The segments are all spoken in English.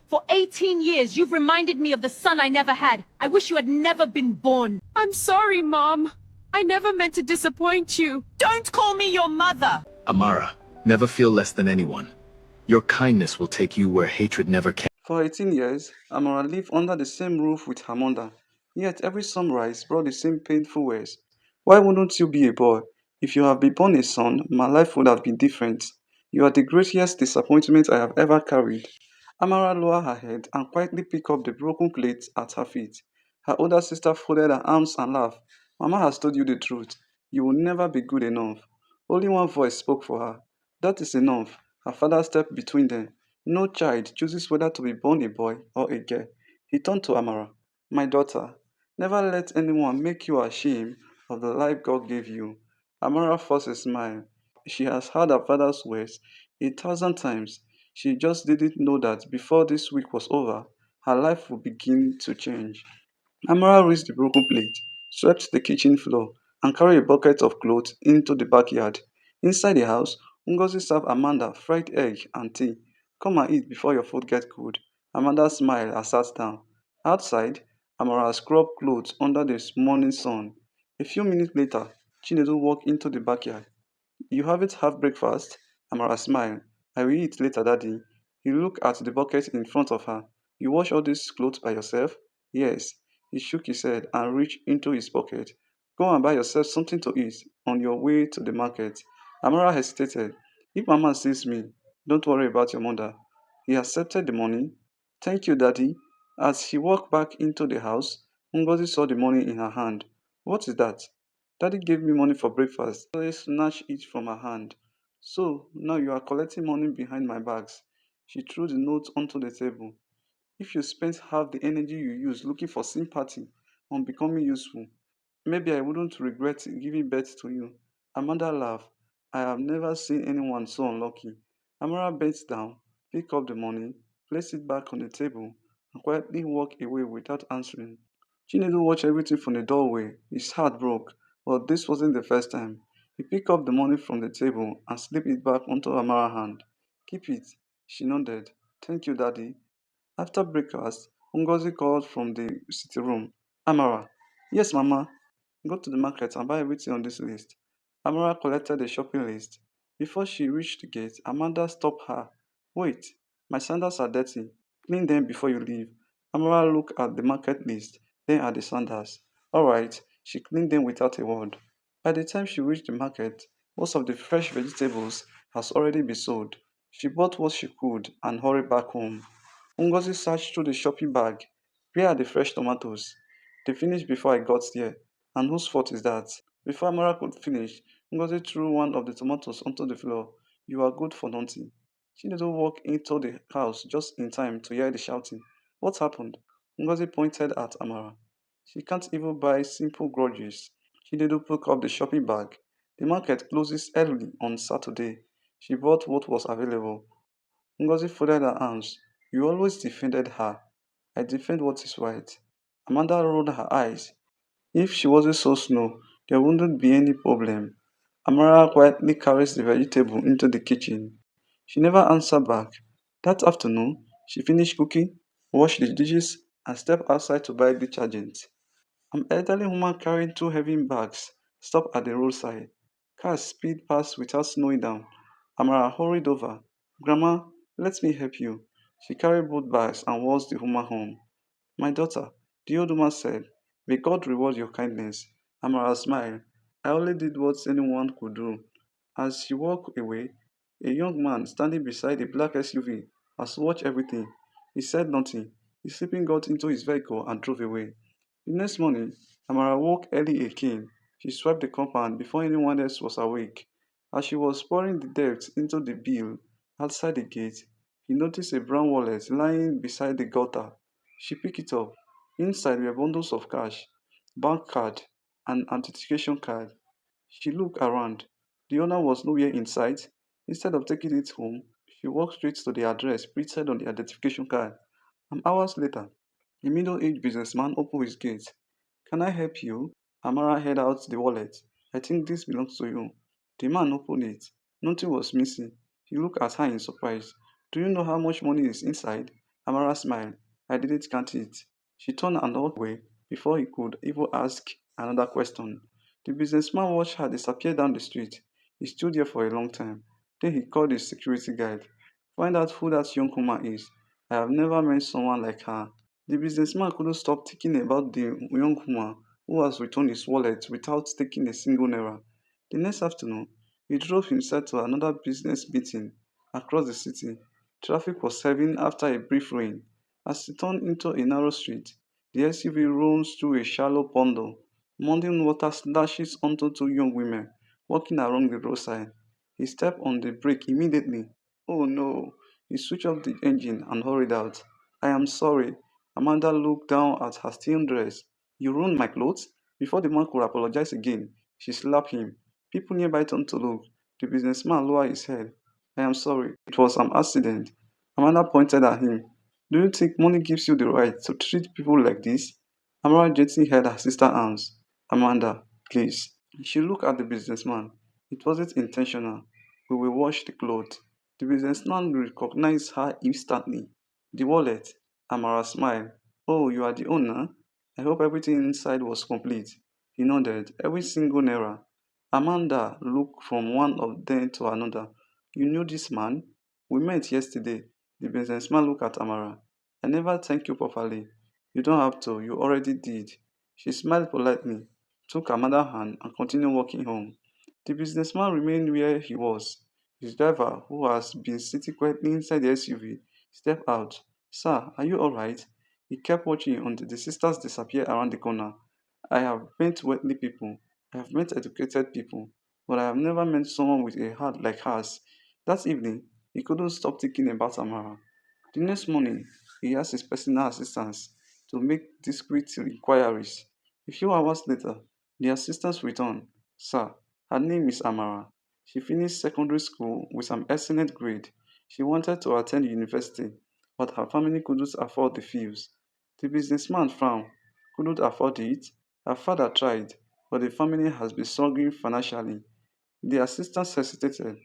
For 18 years, you've reminded me of the son I never had. I wish you had never been born. I'm sorry, Mom. I never meant to disappoint you. Don't call me your mother. Amara, never feel less than anyone. Your kindness will take you where hatred never can. For 18 years, Amara lived under the same roof with her mother, yet every sunrise brought the same painful words. Why wouldn't you be a boy? If you had been born a son, my life would have been different. You are the greatest disappointment I have ever carried. Amara lowered her head and quietly picked up the broken plate at her feet. Her older sister folded her arms and laughed. Mama has told you the truth. You will never be good enough. Only one voice spoke for her. That is enough. Her father stepped between them. No child chooses whether to be born a boy or a girl. He turned to Amara. My daughter, never let anyone make you ashamed of the life God gave you. Amara forced a smile. She has heard her father's words 1,000 times. She just didn't know that before this week was over, her life would begin to change. Amara raised the broken plate, swept the kitchen floor, and carried a bucket of clothes into the backyard. Inside the house, Ngozi served Amanda fried egg and tea. Come and eat before your food gets cold. Amanda smiled and sat down. Outside, Amara scrubbed clothes under the morning sun. A few minutes later, Chinedu walked into the backyard. You haven't had breakfast? Amara smiled. I will eat later, Daddy. He looked at the bucket in front of her. You wash all these clothes by yourself? Yes. He shook his head and reached into his pocket. Go and buy yourself something to eat on your way to the market. Amara hesitated. If Mama sees me, don't worry about your mother. He accepted the money. Thank you, Daddy. As she walked back into the house, Ngozi saw the money in her hand. What is that? Daddy gave me money for breakfast. I snatched it from her hand. So, now you are collecting money behind my backs. She threw the note onto the table. If you spent half the energy you used looking for sympathy on becoming useful, maybe I wouldn't regret giving birth to you. Amanda laughed. I have never seen anyone so unlucky. Amara bent down, picked up the money, placed it back on the table, and quietly walked away without answering. Chinedu watched everything from the doorway. His heart broke, but this wasn't the first time. He picked up the money from the table and slipped it back onto Amara's hand. Keep it. She nodded. Thank you, Daddy. After breakfast, Ngozi called from the sitting room. Amara. Yes, Mama. Go to the market and buy everything on this list. Amara collected the shopping list. Before she reached the gate, Amanda stopped her. Wait, my sandals are dirty. Clean them before you leave. Amara looked at the market list, then at the sandals. All right, she cleaned them without a word. By the time she reached the market, most of the fresh vegetables has already been sold. She bought what she could and hurried back home. Ngozi searched through the shopping bag. Where are the fresh tomatoes? They finished before I got there. And whose fault is that? Before Amara could finish, Ngozi threw one of the tomatoes onto the floor. You are good for nothing. Chinedu walked into the house just in time to hear the shouting. What happened? Ngozi pointed at Amara. She can't even buy simple groceries. Chinedu picked up the shopping bag. The market closes early on Saturday. She bought what was available. Ngozi folded her arms. You always defended her. I defend what is right. Amanda rolled her eyes. If she wasn't so slow, there wouldn't be any problem. Amara quietly carries the vegetable into the kitchen. She never answered back. That afternoon, she finished cooking, washed the dishes, and stepped outside to buy detergent. An elderly woman carrying two heavy bags stopped at the roadside. Cars speed past without slowing down. Amara hurried over. Grandma, let me help you. She carried both bags and walked the woman home. My daughter, the old woman said, may God reward your kindness. Amara smiled. I only did what anyone could do. As she walked away, a young man standing beside a black SUV has watched everything. He said nothing. He simply got into his vehicle and drove away. The next morning, Amara woke early again. She swept the compound before anyone else was awake. As she was pouring the dirt into the bill outside the gate, he noticed a brown wallet lying beside the gutter. She picked it up. Inside were bundles of cash, bank card, and authentication card. She looked around. The owner was nowhere in sight. Instead of taking it home, she walked straight to the address printed on the identification card. An hours later, a middle-aged businessman opened his gate. Can I help you? Amara held out the wallet. I think this belongs to you. The man opened it. Nothing was missing. He looked at her in surprise. Do you know how much money is inside? Amara smiled. I didn't count it. She turned and walked away before he could even ask another question. The businessman watched her disappear down the street. He stood there for a long time. Then he called his security guide. Find out who that young woman is. I have never met someone like her. The businessman couldn't stop thinking about the young woman who has returned his wallet without taking a single naira. The next afternoon, he drove himself to another business meeting across the city. Traffic was heavy after a brief rain. As he turned into a narrow street, the SUV rolls through a shallow pond. Mountain water splashes onto two young women walking along the roadside. He stepped on the brake immediately. Oh no! He switched off the engine and hurried out. I am sorry. Amanda looked down at her still dress. You ruined my clothes? Before the man could apologize again, she slapped him. People nearby turned to look. The businessman lowered his head. I am sorry. It was an accident. Amanda pointed at him. Do you think money gives you the right to treat people like this? Amara gently held her sister's arms. Amanda, please. She looked at the businessman. It wasn't intentional. We will wash the clothes. The businessman recognized her instantly. The wallet. Amara smiled. Oh, you are the owner? I hope everything inside was complete. He nodded. Every single naira. Amanda looked from one of them to another. You knew this man? We met yesterday. The businessman looked at Amara. I never thanked you properly. You don't have to. You already did. She smiled politely, took Amanda's hand, and continued walking home. The businessman remained where he was. His driver, who has been sitting quietly inside the SUV, stepped out. Sir, are you alright? He kept watching until the sisters disappeared around the corner. I have met wealthy people. I have met educated people. But I have never met someone with a heart like hers. That evening, he couldn't stop thinking about Amara. The next morning, he asked his personal assistants to make discreet inquiries. A few hours later, the assistants returned. Sir, her name is Amara. She finished secondary school with an excellent grade. She wanted to attend university, but her family couldn't afford the fees. The businessman frowned. Couldn't afford it? Her father tried, but the family has been struggling financially. The assistants hesitated.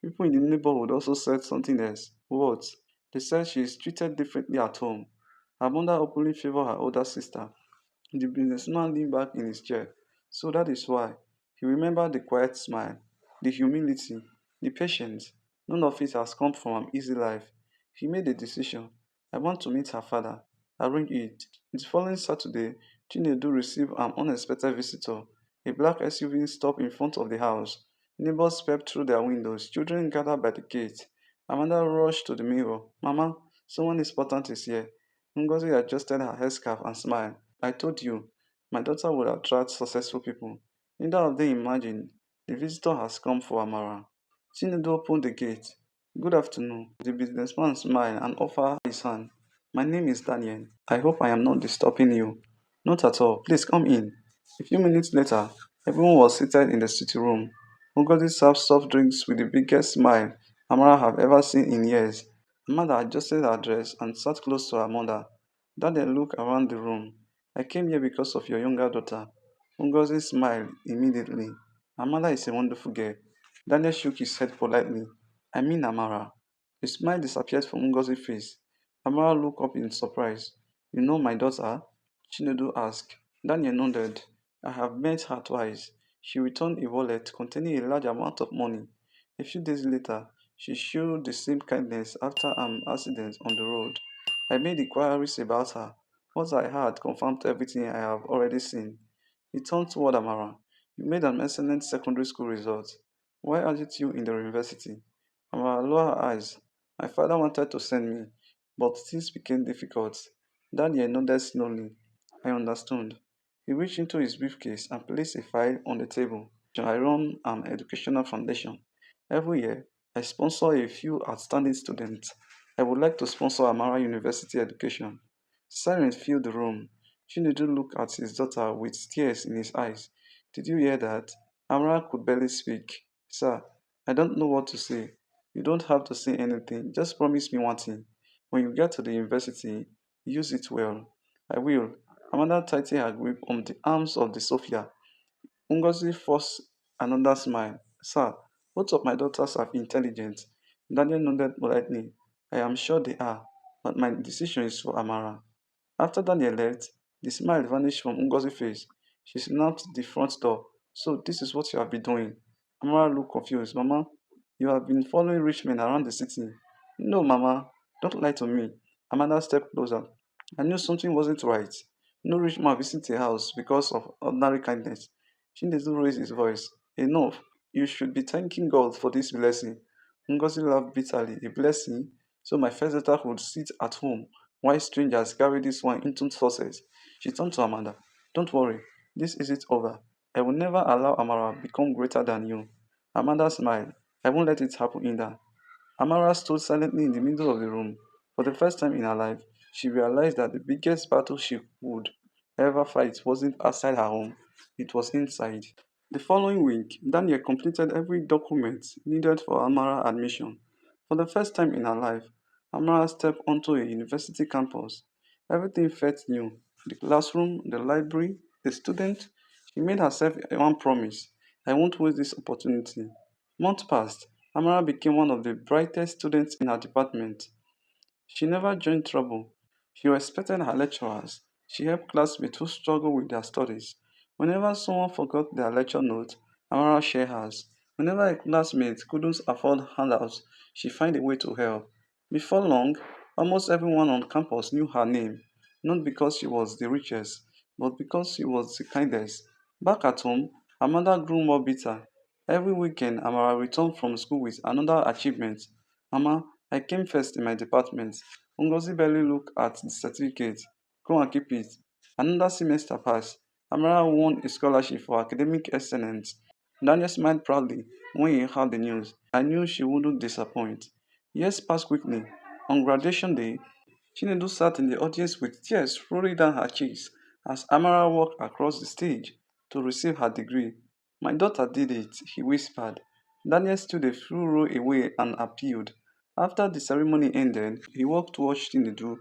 People in the neighborhood also said something else. What? They said she is treated differently at home. Her mother openly favored her older sister. The businessman leaned back in his chair. So that is why. He remembered the quiet smile, the humility, the patience. None of it has come from an easy life. He made a decision. I want to meet her father. Arrange it. The following Saturday, Chinedu received an unexpected visitor. A black SUV stopped in front of the house. Neighbors peeped through their windows. Children gathered by the gate. Amanda rushed to the mirror. Mama, someone important is here. Ngozi adjusted her headscarf and smiled. I told you, my daughter would attract successful people. Neither of them imagined the visitor has come for Amara. Chinedu opened the gate. Good afternoon. The businessman smiled and offered his hand. My name is Daniel. I hope I am not disturbing you. Not at all. Please come in. A few minutes later, everyone was seated in the sitting room. Ngozi served soft drinks with the biggest smile Amara have ever seen in years. Amanda adjusted her dress and sat close to her mother. Daniel looked around the room. I came here because of your younger daughter. Ngozi smiled immediately. Amara is a wonderful girl. Daniel shook his head politely. I mean Amara. The smile disappeared from Ngozi's face. Amara looked up in surprise. You know my daughter? Chinedu asked. Daniel nodded. I have met her twice. She returned a wallet containing a large amount of money. A few days later, she showed the same kindness after an accident on the road. I made inquiries about her. What I had confirmed everything I have already seen. He turned toward Amara. You made an excellent secondary school result. Why aren't you in the university? Amara lowered her eyes. My father wanted to send me, but things became difficult. Daniel nodded slowly. I understood. He reached into his briefcase and placed a file on the table. I run an educational foundation. Every year, I sponsor a few outstanding students. I would like to sponsor Amara University education. Silence filled the room. Chinedu looked at his daughter with tears in his eyes. Did you hear that? Amara could barely speak. Sir, I don't know what to say. You don't have to say anything. Just promise me one thing. When you get to the university, use it well. I will. Amanda tightened her grip on the arms of the sofa. Ngozi forced another smile. Sir, both of my daughters are intelligent. Daniel nodded politely. I am sure they are. but my decision is for Amara. After Daniel left, the smile vanished from Ngozi's face. She snapped the front door. So this is what you have been doing. Amara looked confused. Mama, you have been following rich men around the city. No, Mama, don't lie to me. Amanda stepped closer. I knew something wasn't right. No rich man visits a house because of ordinary kindness. Chinedu raised his voice. Enough. You should be thanking God for this blessing. Ngozi laughed bitterly. A blessing? So my first daughter would sit at home while strangers carry this one into sources. She turned to Amanda. Don't worry. This isn't over. I will never allow Amara become greater than you. Amanda smiled. I won't let it happen either. Amara stood silently in the middle of the room. For the first time in her life, she realized that the biggest battle she would ever fight wasn't outside her home, it was inside. The following week, Daniel completed every document needed for Amara admission. For the first time in her life, Amara stepped onto a university campus. Everything felt new. The classroom, the library, the student. She made herself one promise. I won't waste this opportunity. Months passed. Amara became one of the brightest students in her department. She never joined trouble. She respected her lecturers. She helped classmates who struggled with their studies. Whenever someone forgot their lecture note, Amara shared hers. Whenever a classmate couldn't afford handouts, she found a way to help. Before long, almost everyone on campus knew her name, not because she was the richest, but because she was the kindest. Back at home, Amanda grew more bitter. Every weekend, Amara returned from school with another achievement. Mama, I came first in my department. Ngozi barely looked at the certificate. Go and keep it. Another semester passed. Amara won a scholarship for academic excellence. Daniel smiled proudly when he heard the news. I knew she wouldn't disappoint. Years passed quickly. On graduation day, Chinedu sat in the audience with tears rolling down her cheeks as Amara walked across the stage to receive her degree. My daughter did it, he whispered. Daniel stood a few rows away and appealed. After the ceremony ended, he walked towards Chinedu.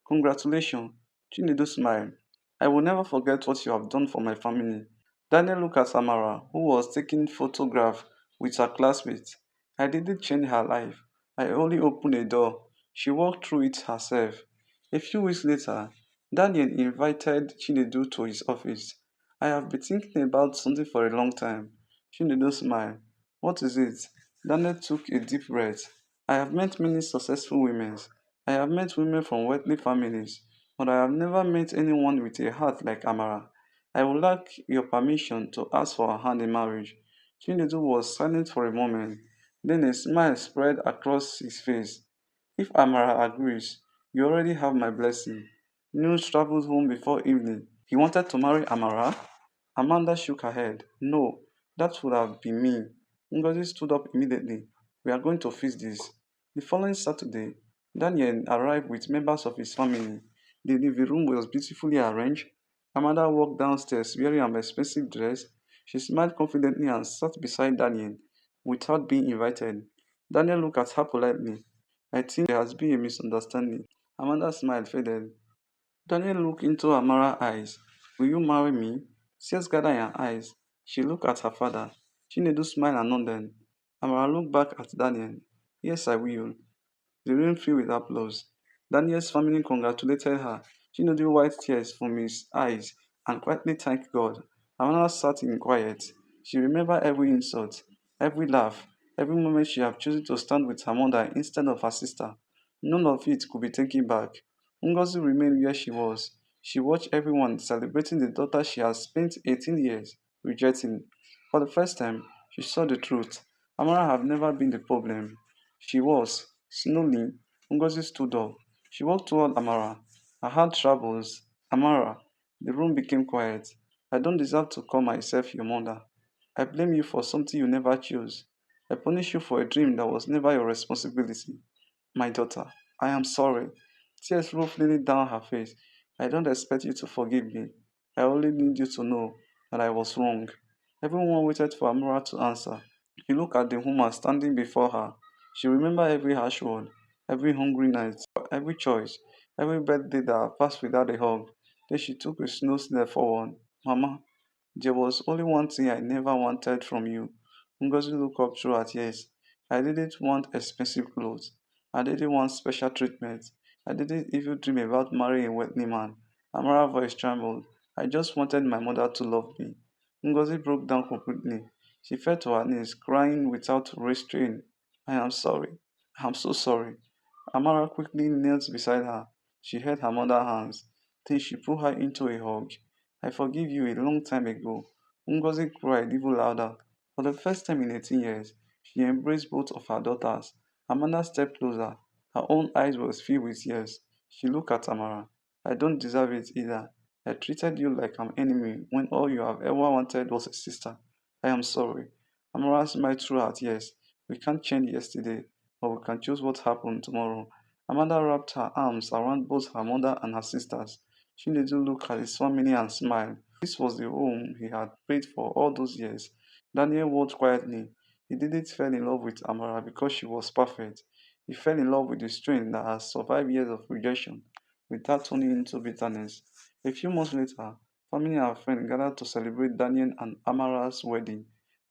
Congratulations. Chinedu smiled. I will never forget what you have done for my family. Daniel looked at Amara, who was taking photographs with her classmates. I didn't change her life. I only opened a door. She walked through it herself. A few weeks later, Daniel invited Chinedu to his office. I have been thinking about something for a long time. Chinedu smiled. What is it? Daniel took a deep breath. I have met many successful women. I have met women from wealthy families, but I have never met anyone with a heart like Amara. I would like your permission to ask for her hand in marriage. Chinedu was silent for a moment. Then a smile spread across his face. If Amara agrees, you already have my blessing. News traveled home before evening. He wanted to marry Amara? Amanda shook her head. No, that would have been mean. Ngozi stood up immediately. We are going to fix this. The following Saturday, Daniel arrived with members of his family. The living room was beautifully arranged. Amanda walked downstairs wearing an expensive dress. She smiled confidently and sat beside Daniel without being invited. Daniel looked at her politely. I think there has been a misunderstanding. Amanda's smile faded. Daniel looked into Amara's eyes. Will you marry me? Tears gathered in her eyes. She looked at her father. Chinedu smiled and nodded. Amara looked back at Daniel. Yes, I will. The room filled with applause. Daniel's family congratulated her. Chinedu wiped tears from his eyes and quietly thanked God. Amara sat in quiet. She remembered every insult, every laugh, every moment she had chosen to stand with her mother instead of her sister. None of it could be taken back. Ngozi remained where she was. She watched everyone celebrating the daughter she had spent 18 years rejecting. For the first time, she saw the truth. Amara had never been the problem. She was. Slowly, Ngozi stood up. She walked toward Amara. Her heart troubles. Amara, the room became quiet. I don't deserve to call myself your mother. I blame you for something you never chose. I punish you for a dream that was never your responsibility. My daughter, I am sorry. Tears rolled freely down her face. I don't expect you to forgive me. I only need you to know that I was wrong. Everyone waited for Amara to answer. She looked at the woman standing before her. She remembered every harsh word, every hungry night, every choice, every birthday that passed without a hug. Then she took a slow step forward. Mama, there was only one thing I never wanted from you. Ngozi looked up through her tears. I didn't want expensive clothes. I didn't want special treatment. I didn't even dream about marrying a wealthy man. Amara's voice trembled. I just wanted my mother to love me. Ngozi broke down completely. She fell to her knees, crying without restraint. I am sorry. I'm so sorry. Amara quickly knelt beside her. She held her mother's hands. Then she pulled her into a hug. I forgive you a long time ago. Ngozi cried even louder. For the first time in 18 years, she embraced both of her daughters. Amanda stepped closer. Her own eyes were filled with tears. She looked at Amara. I don't deserve it either. I treated you like an enemy when all you have ever wanted was a sister. I am sorry. Amara smiled through her tears. We can't change yesterday, but we can choose what happened tomorrow. Amanda wrapped her arms around both her mother and her sisters. Chinedu looked at his family and smiled. This was the home he had prayed for all those years. Daniel watched quietly. He didn't fall in love with Amara because she was perfect. He fell in love with the strength that has survived years of rejection without turning into bitterness. A few months later, family and friends gathered to celebrate Daniel and Amara's wedding.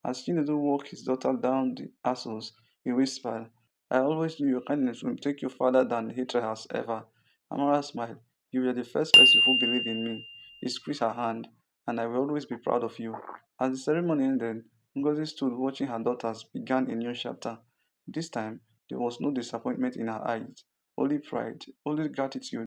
As Chinedu walked his daughter down the aisles, he whispered, I always knew your kindness would take you farther than hatred has ever. Amara smiled. You were the first person who believed in me. He squeezed her hand, and I will always be proud of you. As the ceremony ended, Ngozi stood watching her daughters begin a new chapter. This time, there was no disappointment in her eyes, only pride, only gratitude.